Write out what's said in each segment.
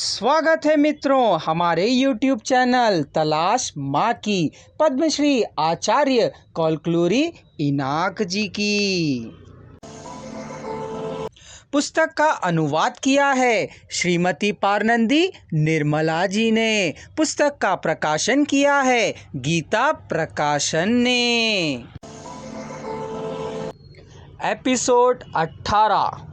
स्वागत है मित्रों हमारे YouTube चैनल तलाश माँ की पद्मश्री आचार्य कौलक्लूरी इनाक जी की। पुस्तक का अनुवाद किया है श्रीमती पारनंदी निर्मला जी ने। पुस्तक का प्रकाशन किया है गीता प्रकाशन ने। एपिसोड 18।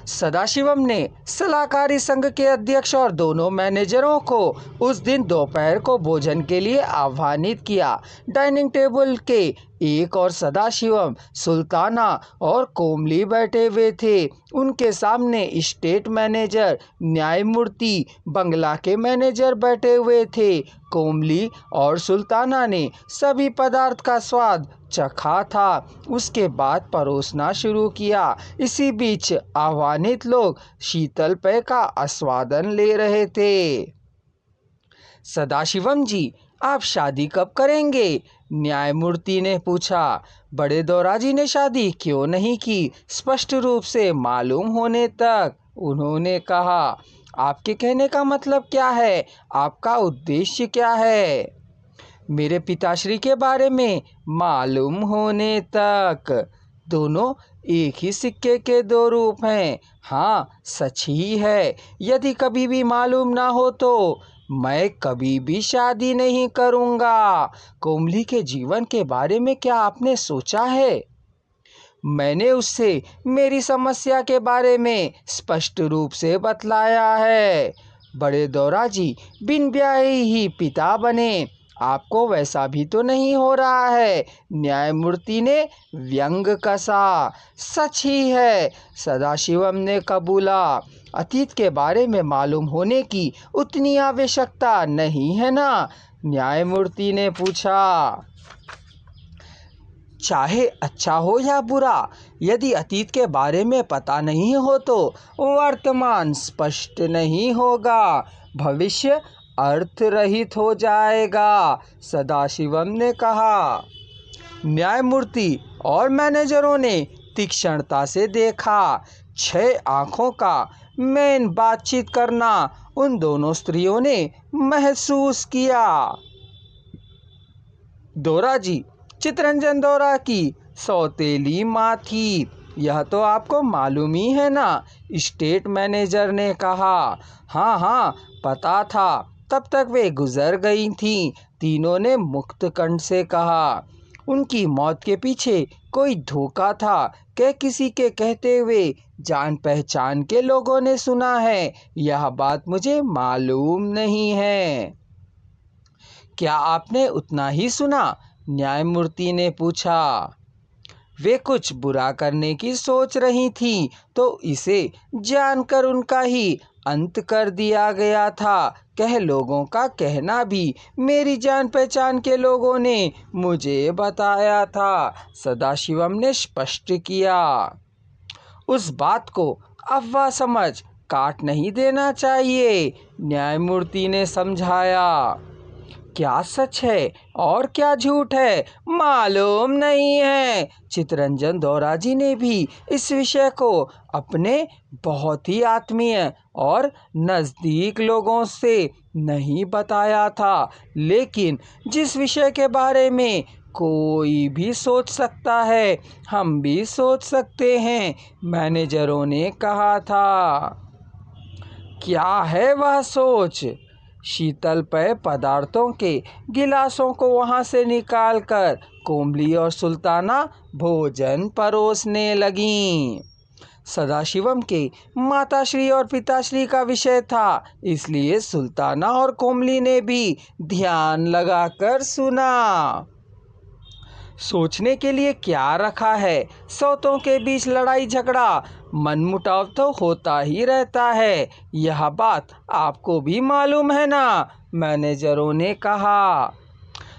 सदाशिवम ने सलाहकारी संघ के अध्यक्ष और दोनों मैनेजरों को उस दिन दोपहर को भोजन के लिए आह्वानित किया। डाइनिंग टेबल के एक और सदाशिवम, सुल्ताना और कोमली बैठे हुए थे। उनके सामने स्टेट मैनेजर, न्यायमूर्ति, बंगला के मैनेजर बैठे हुए थे। कोमली और सुल्ताना ने सभी पदार्थ का स्वाद चखा था। उसके बाद परोसना शुरू किया। इसी बीच आह्वानित लोग शीतल पेय का आस्वादन ले रहे थे। सदाशिवम जी, आप शादी कब करेंगे? न्यायमूर्ति ने पूछा। बड़े दोराजी ने शादी क्यों नहीं की स्पष्ट रूप से मालूम होने तक उन्होंने कहा। आपके कहने का मतलब क्या है? आपका उद्देश्य क्या है? मेरे पिताश्री के बारे में मालूम होने तक। दोनों एक ही सिक्के के दो रूप हैं। हाँ, सच ही है। यदि कभी भी मालूम ना हो तो मैं कभी भी शादी नहीं करूँगा। कोमली के जीवन के बारे में क्या आपने सोचा है? मैंने उससे मेरी समस्या के बारे में स्पष्ट रूप से बतलाया है। बड़े दोराजी बिन ब्याहे ही पिता बने। आपको वैसा भी तो नहीं हो रहा है? न्यायमूर्ति ने व्यंग कसा। सच ही है, सदाशिवम ने कबूला। अतीत के बारे में मालूम होने की उतनी आवश्यकता नहीं है ना? न्यायमूर्ति ने पूछा। चाहे अच्छा हो या बुरा, यदि अतीत के बारे में पता नहीं हो तो वर्तमान स्पष्ट नहीं होगा, भविष्य अर्थ रहित हो जाएगा, सदाशिवम ने कहा। न्यायमूर्ति और मैनेजरों ने तीक्ष्णता से देखा। 6 आंखों का मेन बातचीत करना उन दोनों स्त्रियों ने महसूस किया। दोराजी चितरंजन दोरा की सौतेली माँ थी। यह तो आपको मालूम ही है ना? स्टेट मैनेजर ने कहा। हाँ, पता था। तब तक वे गुजर गई थीं, तीनों ने मुक्त कंठ से कहा। उनकी मौत के पीछे कोई धोखा था कि किसी के कहते हुए जान पहचान के लोगों ने सुना है, यह बात मुझे मालूम नहीं है। क्या आपने उतना ही सुना? न्यायमूर्ति ने पूछा। वे कुछ बुरा करने की सोच रही थीं, तो इसे जानकर उनका ही अंत कर दिया गया था। कह लोगों का कहना भी मेरी जान पहचान के लोगों ने मुझे बताया था, सदाशिवम ने स्पष्ट किया। उस बात को अफवाह समझ काट नहीं देना चाहिए, न्यायमूर्ति ने समझाया। क्या सच है और क्या झूठ है मालूम नहीं है। चितरंजन दोराजी ने भी इस विषय को अपने बहुत ही आत्मीय और नज़दीक लोगों से नहीं बताया था, लेकिन जिस विषय के बारे में कोई भी सोच सकता है, हम भी सोच सकते हैं, मैनेजरों ने कहा था। क्या है वह सोच? शीतल पेय पदार्थों के गिलासों को वहां से निकालकर कोमली और सुल्ताना भोजन परोसने लगीं। सदाशिवम के माताश्री और पिताश्री का विषय था, इसलिए सुल्ताना और कोमली ने भी ध्यान लगाकर सुना। सोचने के लिए क्या रखा है? सौतों के बीच लड़ाई झगड़ा मनमुटाव तो होता ही रहता है, यह बात आपको भी मालूम है ना? मैनेजरों ने कहा।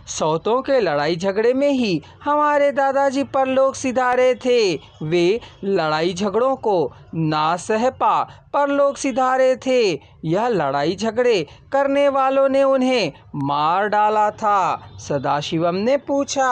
सौतों के लड़ाई झगड़े में ही हमारे दादाजी परलोक सिधारे थे। वे लड़ाई झगड़ों को ना सह पा परलोक सिधारे थे। यह लड़ाई झगड़े करने वालों ने उन्हें मार डाला था, सदाशिवम ने पूछा।